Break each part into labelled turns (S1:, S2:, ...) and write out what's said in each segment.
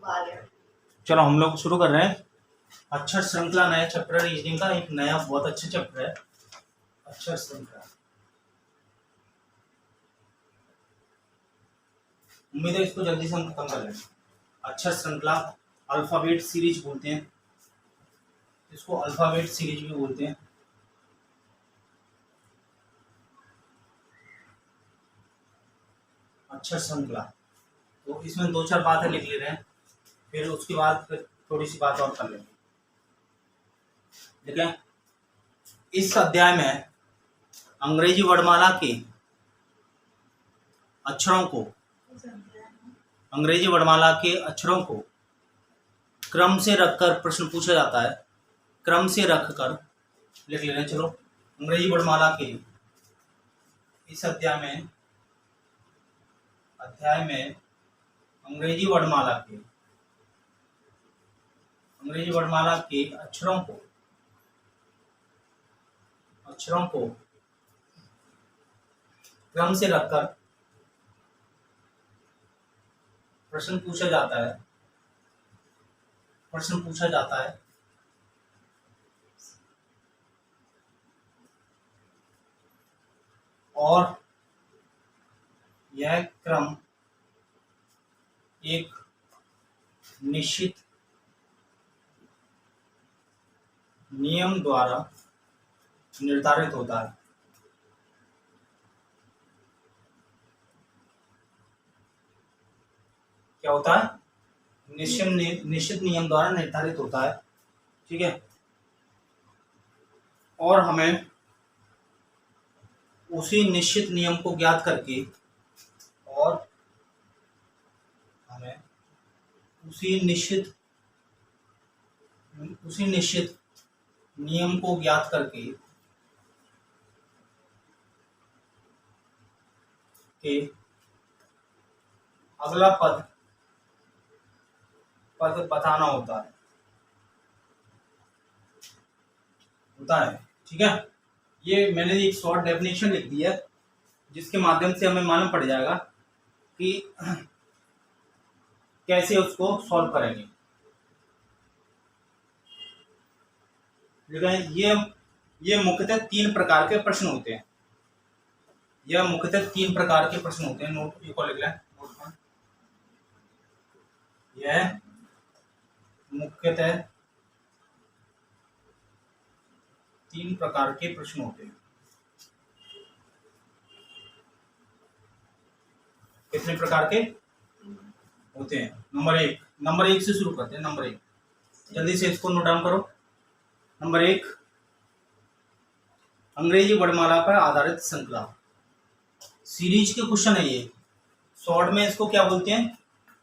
S1: चलो हम लोग शुरू कर रहे हैं। अक्षर श्रृंखला नया चैप्टर रीजनिंग का, एक नया बहुत अच्छा चैप्टर है अक्षर श्रृंखला। उम्मीद है इसको जल्दी से हम खत्म कर लें। अक्षर श्रृंखला अल्फाबेट सीरीज बोलते हैं इसको, अल्फाबेट सीरीज भी बोलते हैं। अक्षर श्रृंखला, तो इसमें दो चार बातें लिख ले रहे हैं, फिर उसके बाद फिर थोड़ी सी बात और कर लेंगे। ठीक है, इस अध्याय में अंग्रेजी वर्णमाला के अक्षरों को, अंग्रेजी वर्णमाला के अक्षरों को क्रम से रखकर प्रश्न पूछा जाता है। क्रम से रखकर लिख ले रहे हैं। चलो, अंग्रेजी वर्णमाला के इस अध्याय में अंग्रेजी वर्णमाला के अक्षरों को क्रम से रखकर प्रश्न पूछा जाता है। और यह क्रम एक निश्चित नियम द्वारा निर्धारित होता है। क्या होता है? निश्चित नियम द्वारा निर्धारित होता है। ठीक है, और हमें उसी निश्चित नियम को ज्ञात करके उसी निश्चित नियम को ज्ञात करके के अगला पद बताना होता है। ठीक है, ये मैंने एक शॉर्ट डेफिनेशन लिख दी है जिसके माध्यम से हमें मालूम पड़ जाएगा कि कैसे उसको सॉल्व करेंगे। ये मुख्यतः तीन प्रकार के प्रश्न होते हैं। नोट ये को लिख लें। यह मुख्यतः तीन प्रकार के प्रश्न होते हैं। कितने प्रकार के होते हैं? नंबर एक से शुरू करते हैं। नंबर एक, जल्दी से इसको नोट डाउन करो। नंबर एक, अंग्रेजी वर्णमाला पर आधारित श्रृंखला। सीरीज के क्वेश्चन है ये। शॉर्ट में इसको क्या बोलते हैं?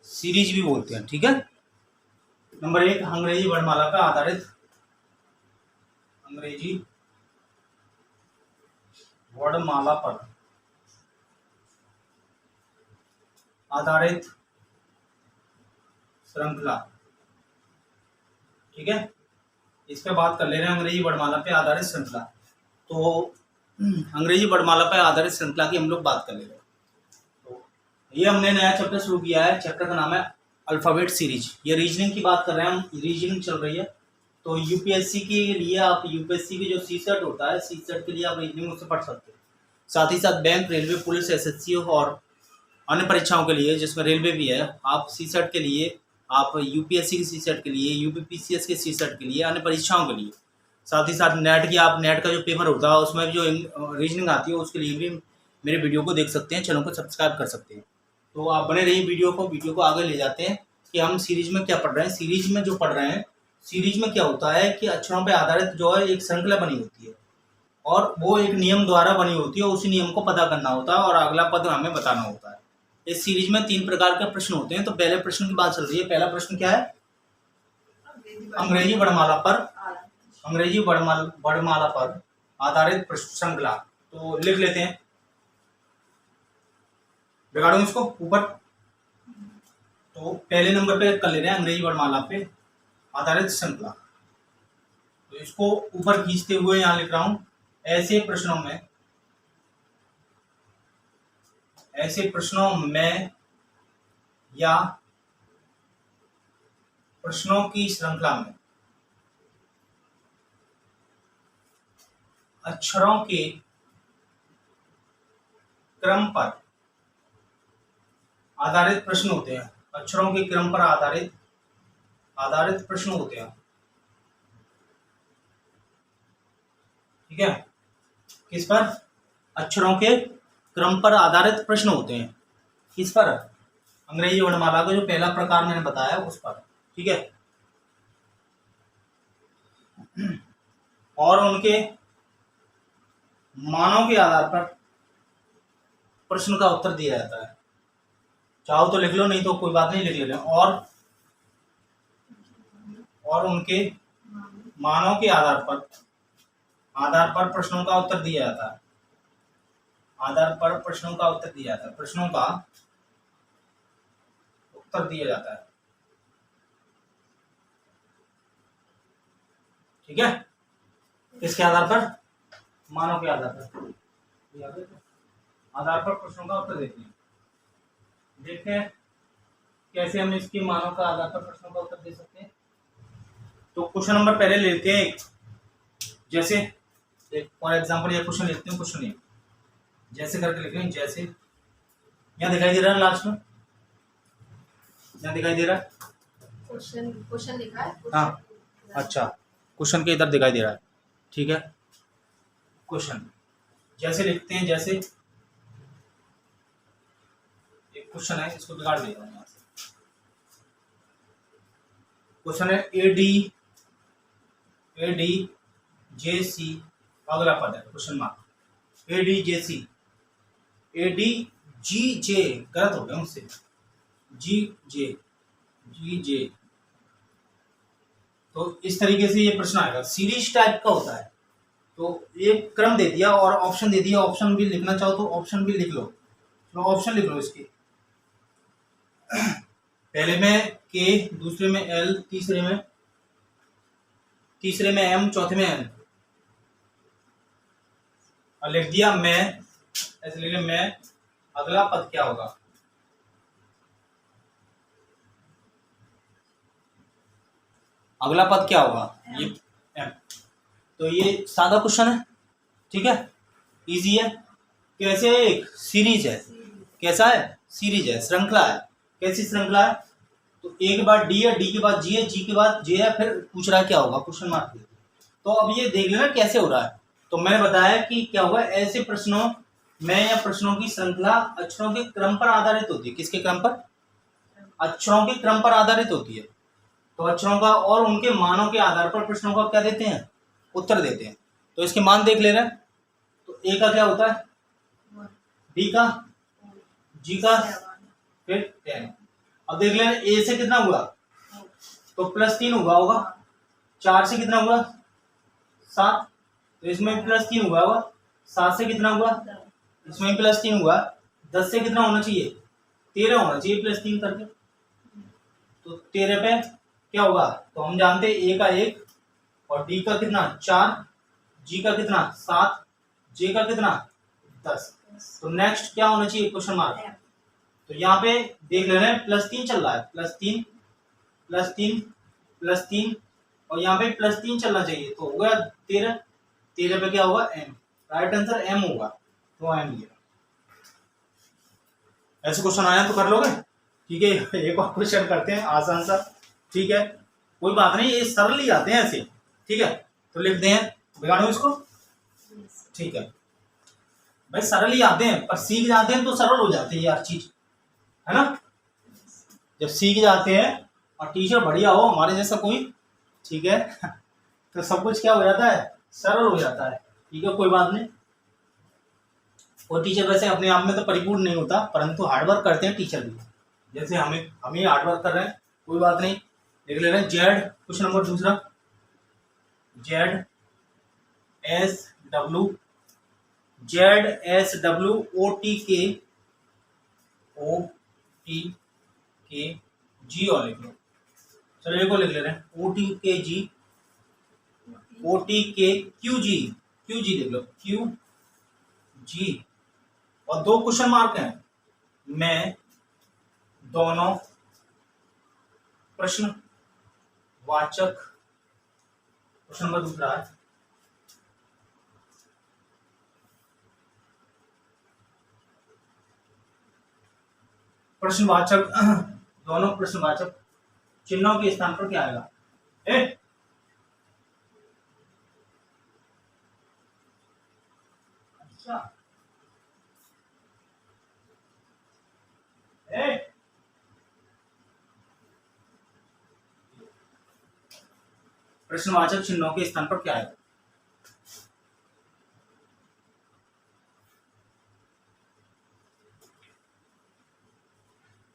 S1: सीरीज भी बोलते हैं। ठीक है, नंबर एक, अंग्रेजी वर्णमाला पर आधारित श्रृंखला। ठीक है, इस पे बात कर ले रहे हैं, अंग्रेजी वर्णमाला पे आधारित श्रृंखला। तो अंग्रेजी वर्णमाला पे आधारित श्रृंखला की हम लोग बात कर ले रहे हैं। तो ये हमने नया चैप्टर शुरू किया है। चैप्टर का नाम है अल्फाबेट सीरीज। ये रीजनिंग की बात कर रहे हैं हम, रीजनिंग चल रही है। तो यूपीएससी के लिए आप यूपीएससी की जो सीसेट होता है, सीसेट के लिए आप रीजनिंग उससे पढ़ सकते हैं। साथ ही साथ बैंक, रेलवे, पुलिस, एसएससी और अन्य परीक्षाओं के लिए जिसमें रेलवे भी है, आप सीसेट के लिए, आप यूपीएससी की सीसेट के लिए, यूपीपीसीएस के सीसेट के लिए, अन्य परीक्षाओं के लिए, साथ ही साथ नेट का जो पेपर होता है उसमें भी जो रीजनिंग आती है उसके लिए भी मेरे वीडियो को देख सकते हैं, चैनल को सब्सक्राइब कर सकते हैं। तो आप बने रहिए वीडियो को आगे ले जाते हैं कि हम सीरीज में क्या पढ़ रहे हैं। सीरीज में जो पढ़ रहे हैं, सीरीज में क्या होता है कि अक्षरों पर आधारित जो है एक श्रृंखला बनी होती है और वो एक नियम द्वारा बनी होती है। उसी नियम को पता करना होता है और अगला पद हमें बताना होता है। इस सीरीज में तीन प्रकार के प्रश्न होते हैं। तो पहले प्रश्न की बात चल रही है। पहला प्रश्न क्या है? अंग्रेजी वर्णमाला पर आधारित श्रृंखला। तो लिख लेते हैं, बिगाड़ो इसको ऊपर। तो पहले नंबर पे कर ले रहे हैं अंग्रेजी वर्णमाला पे आधारित श्रृंखला। तो इसको ऊपर खींचते हुए यहां लिख रहा हूं, ऐसे प्रश्नों में या प्रश्नों की श्रृंखला में अक्षरों के क्रम पर आधारित प्रश्न होते हैं। अक्षरों के क्रम पर आधारित प्रश्न होते हैं। ठीक है, किस पर? अक्षरों के क्रम पर आधारित प्रश्न होते हैं। किस पर? अंग्रेजी वर्णमाला का जो पहला प्रकार मैंने बताया उस पर। ठीक है, और उनके मानों के आधार पर प्रश्न का उत्तर दिया जाता है। चाहो तो लिख लो, नहीं तो कोई बात नहीं, लिख लेना। और उनके मानों के आधार पर प्रश्नों का उत्तर दिया जाता है। आधार पर प्रश्नों का उत्तर दिया जाता है। प्रश्नों का उत्तर दिया जाता है। ठीक है, किसके आधार पर? मानों के आधार पर। आधार पर प्रश्नों का उत्तर देते हैं। देखते हैं कैसे हम इसकी मानों का आधार पर प्रश्नों का उत्तर दे सकते हैं। तो क्वेश्चन नंबर पहले लेते हैं। जैसे फॉर एग्जांपल ये क्वेश्चन लेते हैं। क्वेश्चन जैसे करके लिख रहे हैं। जैसे यहाँ दिखाई दे रहा है, लास्ट में यहाँ दिखाई दे रहा है
S2: क्वेश्चन लिखा है।
S1: हाँ, अच्छा, क्वेश्चन के इधर दिखाई दे रहा है। ठीक है, क्वेश्चन जैसे लिखते हैं। जैसे एक क्वेश्चन है, इसको बिगाड़ देगा यहाँ से। क्वेश्चन है AD JC, अगला पद है क्वेश्चन मार्क। AD GJ, गलत हो गया मुझसे, GJ। तो इस तरीके से ये प्रश्न आएगा। सीरीज टाइप का होता है। तो एक क्रम दे दिया और ऑप्शन दे दिया। ऑप्शन भी लिखना चाहो तो ऑप्शन भी लिख लो। तो ऑप्शन लिख लो इसके। पहले में K, दूसरे में L, तीसरे में M, चौथे में N। और लिख दिया मैं, ऐसे लिख मैं। अगला पद क्या होगा? अगला पद क्या होगा? ये M। तो ये सादा क्वेश्चन है। ठीक है, इजी है। कैसे? एक सीरीज है। कैसा है? सीरीज है, श्रृंखला है। कैसी श्रृंखला है? तो एक के बाद डी है, डी के बाद जी है, जी के बाद जे है, फिर पूछ रहा है क्या होगा? Question mark. तो अब ये देख लेना कैसे हो रहा है। तो मैंने बताया कि क्या हुआ, ऐसे प्रश्नों में या प्रश्नों की श्रृंखला अक्षरों के क्रम पर आधारित होती है। किसके क्रम पर? अक्षरों के क्रम पर आधारित होती है। तो अक्षरों का और उनके मानों के आधार पर प्रश्नों का क्या देते हैं? उत्तर देते हैं। तो इसके मान देख ले रहे हैं। तो ए का क्या होता है? बी का, जी का, फिर 10। अब देख लेना ए से कितना हुआ? तो +3 हुआ होगा। 4 से कितना हुआ? 7। तो इसमें +3 हुआ होगा। 7 से कितना हुआ? इसमें +3 हुआ। 10 से कितना होना चाहिए? 13 होना चाहिए +3 करके। तो 13 पे क्या होगा? तो हम जानते हैं ए का 1 और डी का कितना? 4, जी का कितना? 7, जे का कितना? 10। तो नेक्स्ट क्या होना चाहिए? Question mark. तो यहाँ पे देख ले रहे हैं +3 चल रहा है। +3 और यहाँ पे +3 चलना चाहिए। तो होगा 13 पे क्या होगा? M। राइट आंसर M होगा। तो M लिया। ऐसे क्वेश्चन आया तो कर लोगे? ठीक है, एक और क्वेश्चन करते हैं आसान सा। ठीक है, कोई बात नहीं, ये सरल ही आते हैं ऐसे। ठीक है, तो लिखते हैं, बिगाड़ो इसको। ठीक है भाई, सरल ही आते हैं, पर सीख जाते हैं तो सरल हो जाते हैं यार चीज, है ना। जब सीख जाते हैं और टीचर बढ़िया हो हमारे जैसा कोई, ठीक है, तो सब कुछ क्या हो जाता है? सरल हो जाता है। ठीक है, कोई बात नहीं। और टीचर वैसे अपने आप में तो परिपूर्ण नहीं होता, परंतु हार्डवर्क करते हैं टीचर भी। जैसे हम ही हार्डवर्क कर रहे हैं, कोई बात नहीं। लिख ले रहे हैं जेड, क्वेश्चन नंबर दूसरा। ZSWOTK और लिख लो। चलो एक को लिख ले रहे हैं OTKG QG लिख लो QG। और 2 क्वेश्चन मार्क हैं। मैं दोनों प्रश्न वाचक क्वेश्चन नंबर दूसरा है प्रश्नवाचक दोनों प्रश्नवाचक चिन्हों के स्थान पर क्या आएगा? ए अच्छा ए प्रश्नवाचक चिन्हों के स्थान पर क्या आएगा?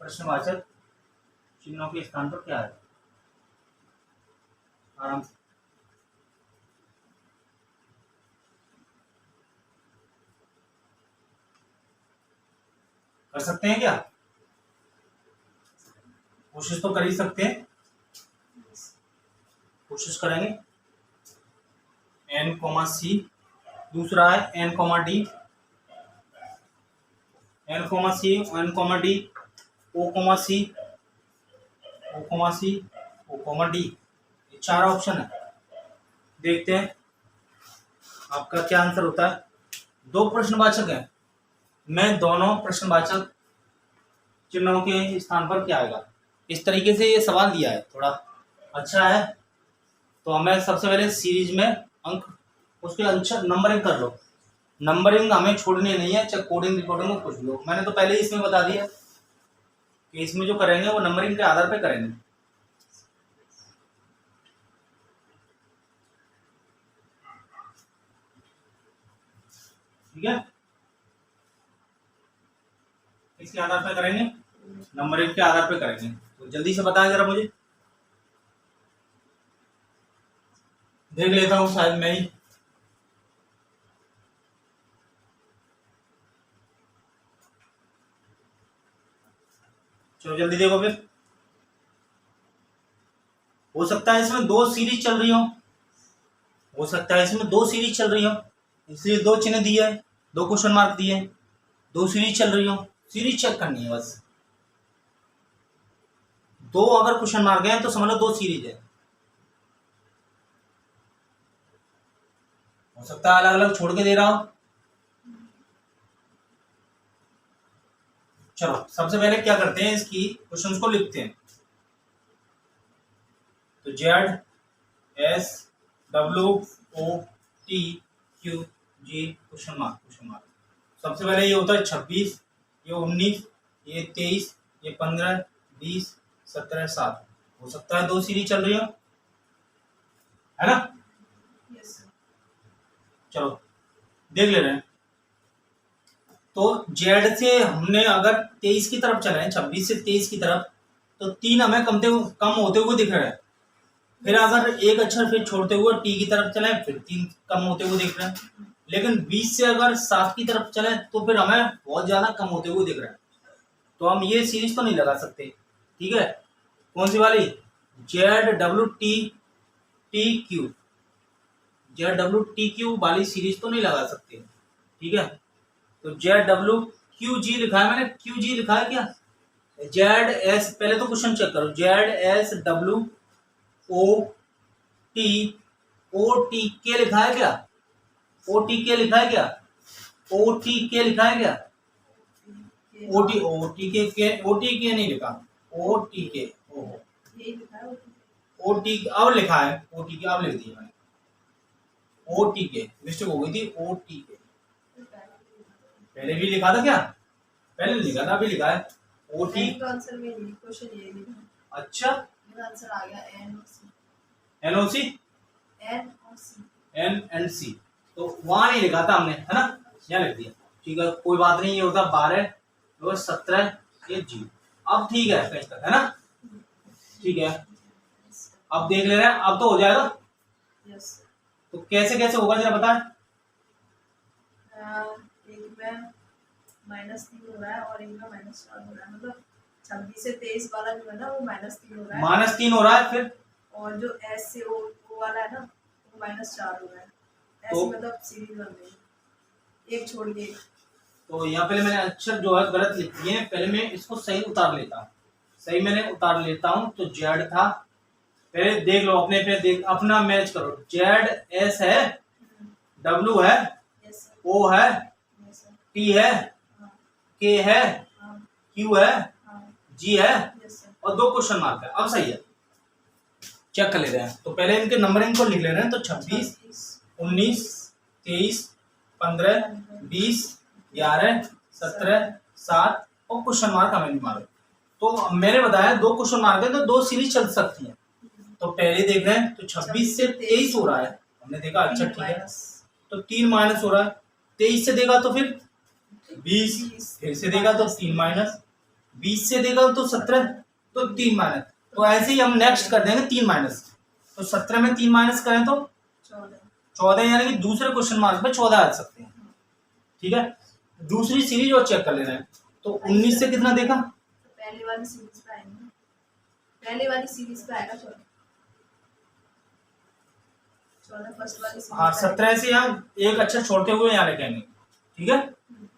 S1: प्रश्नवाचक चिन्हों के स्थान पर क्या आएगा? आराम से कर सकते हैं क्या? कोशिश तो कर ही सकते हैं, कोशिश करेंगे। एन कोमा सी, दूसरा है N comma D, N comma C, N comma D, O comma C, O comma C, O comma D, ये चार ऑप्शन है। देखते हैं आपका क्या आंसर होता है। दो प्रश्नवाचक है, मैं दोनों प्रश्नवाचक चिन्हों के स्थान पर क्या आएगा, इस तरीके से ये सवाल दिया है, थोड़ा अच्छा है। तो हमें सबसे पहले सीरीज में अंक उसके अच्छा नंबरिंग कर लो, नंबरिंग हमें छोड़नी नहीं है, चाहे कोडिंग रिकॉर्डिंग में कुछ लो। मैंने तो पहले ही इसमें बता दिया कि इसमें जो करेंगे वो नंबरिंग के आधार पे करेंगे। ठीक है, इसके आधार पे करेंगे, नंबरिंग के आधार पे करेंगे। तो जल्दी से बताएं जरा मुझे, देख लेता हूं शायद मैं ही। चलो जल्दी देखो फिर। हो सकता है इसमें दो सीरीज चल रही हो सकता है इसमें दो सीरीज चल रही हो, इसलिए दो चिन्ह दिए है, दो क्वेश्चन मार्क दिए हैं, दो सीरीज चल रही हो, सीरीज चेक करनी है बस। दो अगर क्वेश्चन मार्क है तो समझ लो दो सीरीज है। हो सकता है अलग अलग छोड़ के दे रहा हूं। चलो सबसे पहले क्या करते हैं, इसकी क्वेश्चंस को लिखते हैं। तो Z S W O T Q G question mark. सबसे पहले ये होता है 26, ये 19, ये 23, ये 15, 20, 17, 7। हो सकता है दो सीरीज चल रही हो, है ना?
S2: Yes sir.
S1: चलो देख ले रहे हैं। तो जेड से हमने अगर 23 की तरफ चले हैं, 26 से 23 की तरफ, तो 3 हमें कम होते हुए दिख रहे हैं। फिर अगर एक अक्षर फिर छोड़ते हुए टी की तरफ चले, फिर 3 कम होते हुए दिख रहे हैं। लेकिन 20 से अगर 7 की तरफ चले तो फिर हमें बहुत ज्यादा कम होते हुए दिख रहा है। तो हम ये सीरीज तो नहीं लगा सकते। ठीक है, कौन सी वाली? Z W T T Q, Z W T Q वाली सीरीज तो नहीं लगा सकते। ठीक है, तो जेड डब्ल्यू क्यू जी लिखा है मैंने, क्यू जी लिखा है क्या? जेड एस, पहले तो क्वेश्चन चेक करो। Z S W O T K लिखा है क्या? ओ टी के लिखा है क्या? ओ टी के लिखा है क्या? ओ टी के नहीं लिखा, ओ टी के,
S2: यही लिखा है।
S1: ओ टी अब लिखा है, ओ टी के अब लिख दिया मैंने, ओ टी के मिस्टेक हो गई थी। ओ टी के पहले भी लिखा था क्या? पहले नहीं लिखा था, अभी लिखा है ओ टी।
S2: आंसर में नहीं, क्वेश्चन ये लिखा।
S1: अच्छा,
S2: मेरा आंसर आ गया एन और सी।
S1: एन ओ सी,
S2: एन और सी,
S1: एन एंड सी। तो वहां नहीं लिखा था हमने, है ना, यहाँ लिख दिया। ठीक है, कोई बात नहीं, ये होता 12 और 17 ये जी। अब ठीक है कहीं तक, है ना? ठीक है, अब देख ले रहे हैं, अब तो हो जाएगा।
S2: यस।
S1: तो कैसे कैसे होगा जरा बता।
S2: एक में -3 हो रहा है और एक में -4 हो रहा है। मतलब 26 से 23 वाला जो है ना वो -3 हो रहा है,
S1: -3 हो रहा है, फिर
S2: और जो एस से ओ वाला है ना वो -4 हो रहा है। ऐसे
S1: तो
S2: मतलब सीरीज बन रही है, एक छोड़ के।
S1: तो यहाँ पहले मैंने अक्षर जो है गलत लिख दिए, पहले मैं इसको सही उतार लेता हूँ। सही मैंने उतार लेता हूँ। तो जेड था पहले देख लो अपने पे, देख अपना मैच करो। जेड एस है, डब्ल्यू है,
S2: यस सर,
S1: ओ है,
S2: यस सर,
S1: टी है,
S2: हाँ,
S1: के है,
S2: हाँ,
S1: क्यू है,
S2: हाँ,
S1: जी है
S2: यस सर,
S1: और 2 क्वेश्चन मार्क है। अब सही है, चेक कर ले रहे हैं। तो पहले इनके नंबरिंग को लिख ले रहे हैं। तो 26, 19, 23, 15, 20, 11, 17, 7 और क्वेश्चन मार्क हमें नहीं मारे। तो मैंने बताया 2 क्वेश्चन मार्क है तो 2 सीरीज चल सकती है। तो पहले देख रहे हैं तो 26 से 23 हो रहा है, हमने देखा अच्छा ठीक है। तो 3 माइनस हो रहा है, 23 से देगा तो फिर 20, फिर से देगा तो 3 माइनस, 20 से देगा तो 17 तो 3 माइनस। तो ऐसे ही हम नेक्स्ट कर देंगे 3 माइनस। तो 17 में 3 माइनस करें तो 14, यानी कि दूसरे क्वेश्चन मार्क में 14 आ सकते हैं। ठीक है, दूसरी सीरीज और चेक कर लेना है। तो 19 से कितना देखा,
S2: पहली वाली सीरीज पे आएंगे, पहली वाली सीरीज पे आएगा 14 फर्स्ट वाली सीरीज।
S1: हाँ 17 से हम एक अक्षर छोड़ते हुए यहाँ लिखेंगे। ठीक है,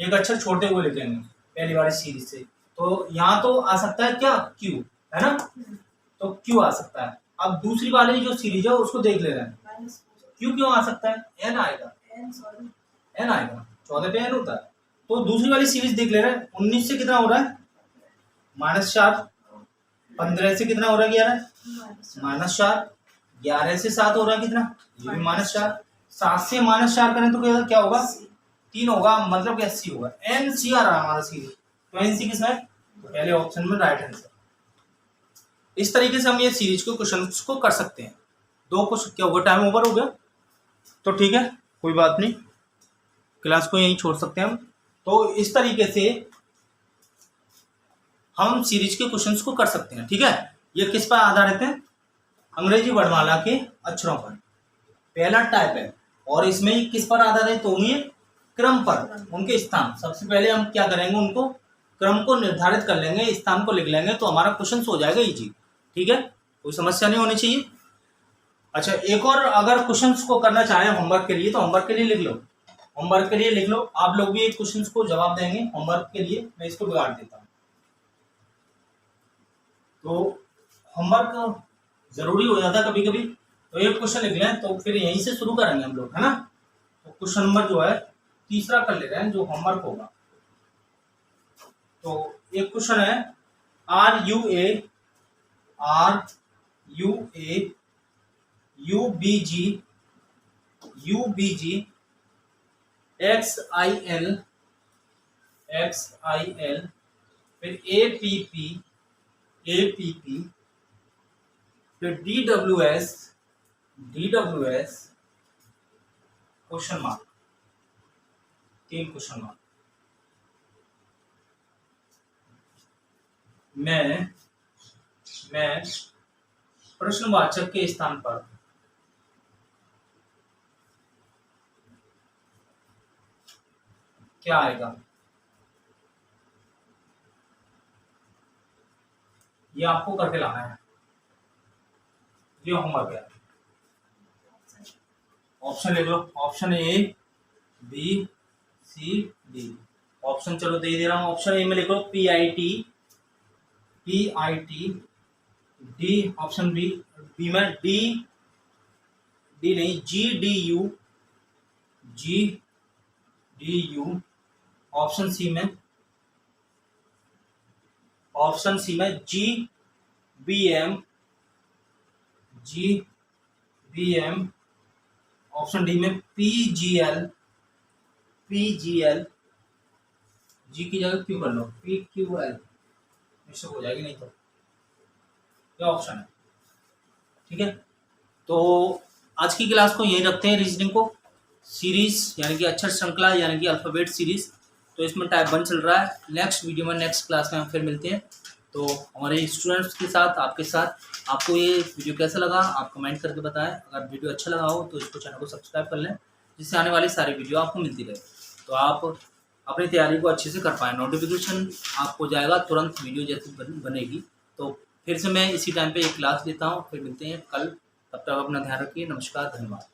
S1: एक अक्षर छोड़ते हुए लिखेंगे पहली वाली सीरीज से। तो यहाँ तो आ सकता है क्या, क्यू है ना, तो क्यू आ सकता है। अब दूसरी वाली जो सीरीज है उसको देख ले रहे हैं, क्यू क्यों आ सकता है, एन आएगा, एन आएगा, 14 पे एन होता है। तो दूसरी वाली सीरीज देख ले रहे हैं। 19 से कितना हो रहा है, -4, 15 से कितना हो रहा है, 11, -4, 11 से 7 हो रहा है कितना, ये भी -4, 7 से -4 करें तो क्या होगा, 3 होगा, मतलब कि 80 होगा। एन सी आ रहा है हमारा सीरीज। तो एन सी किसमें है, तो पहले ऑप्शन में राइट आंसर। इस तरीके से हम ये सीरीज को क्वेश्चन को कर सकते हैं। 2 क्वेश्चन क्या होगा, टाइम ओवर हो गया तो ठीक है, कोई बात नहीं, क्लास को यहीं छोड़ सकते हैं हम। तो इस तरीके से हम सीरीज के क्वेश्चंस को कर सकते हैं। ठीक है, ये किस पर आधारित है, अंग्रेजी वर्णमाला के अक्षरों पर, पहला टाइप है। और इसमें किस पर आधारित होंगे, क्रम पर, उनके स्थान। सबसे पहले हम क्या करेंगे, उनको क्रम को निर्धारित कर लेंगे, स्थान को लिख लेंगे, तो हमारा क्वेश्चन हो जाएगा इजी। ठीक है, कोई समस्या नहीं होनी चाहिए। अच्छा, एक और अगर क्वेश्चंस को करना चाहें होमवर्क के लिए तो होमवर्क के लिए लिख लो, होमवर्क के लिए लिख लो। आप लोग भी एक क्वेश्चंस को जवाब देंगे होमवर्क के लिए, मैं इसको बिगाड़ देता हूँ। तो होमवर्क जरूरी हो जाता है कभी कभी, तो एक क्वेश्चन लिख लें तो फिर यहीं से शुरू करेंगे हम लोग, है ना। तो क्वेश्चन नंबर जो है तीसरा कर ले रहे हैं जो होमवर्क होगा। तो एक क्वेश्चन है, R U A U B G X I L फिर ए पी पी फिर D W S question mark, 3 question mark. मैं प्रश्नवाचक के स्थान पर क्या आएगा, ये आपको करके लाना है, ये होमवर्क है। ऑप्शन लिख लो, option A B C D. Option चलो दे रहा हूँ। ऑप्शन ए में लिखो PIT डी। ऑप्शन बी में डी नहीं G D U. Option C में GBM। ऑप्शन डी में PGL। जी की जगह क्यू कर लो, PQL, मिस्टेक हो जाएगी नहीं तो। क्या ऑप्शन है, ठीक है। तो आज की क्लास को यहीं रखते हैं, रीजनिंग को सीरीज यानी कि अक्षर श्रृंखला यानी कि अल्फाबेट सीरीज। तो इसमें टाइप 1 चल रहा है। नेक्स्ट वीडियो में नेक्स्ट क्लास में हम फिर मिलते हैं। तो हमारे स्टूडेंट्स के साथ आपके साथ आपको ये वीडियो कैसा लगा आप कमेंट करके बताएं। अगर वीडियो अच्छा लगा हो तो इसको चैनल को सब्सक्राइब कर लें, जिससे आने वाली सारी वीडियो आपको मिलती रहे, तो आप अपनी तैयारी को अच्छे से कर पाएँ। नोटिफिकेशन आपको जाएगा तुरंत वीडियो जैसे बनेगी। तो फिर से मैं इसी टाइम पे एक क्लास लेता हूँ, फिर मिलते हैं कल। तब तक अपना ध्यान रखिए। नमस्कार, धन्यवाद।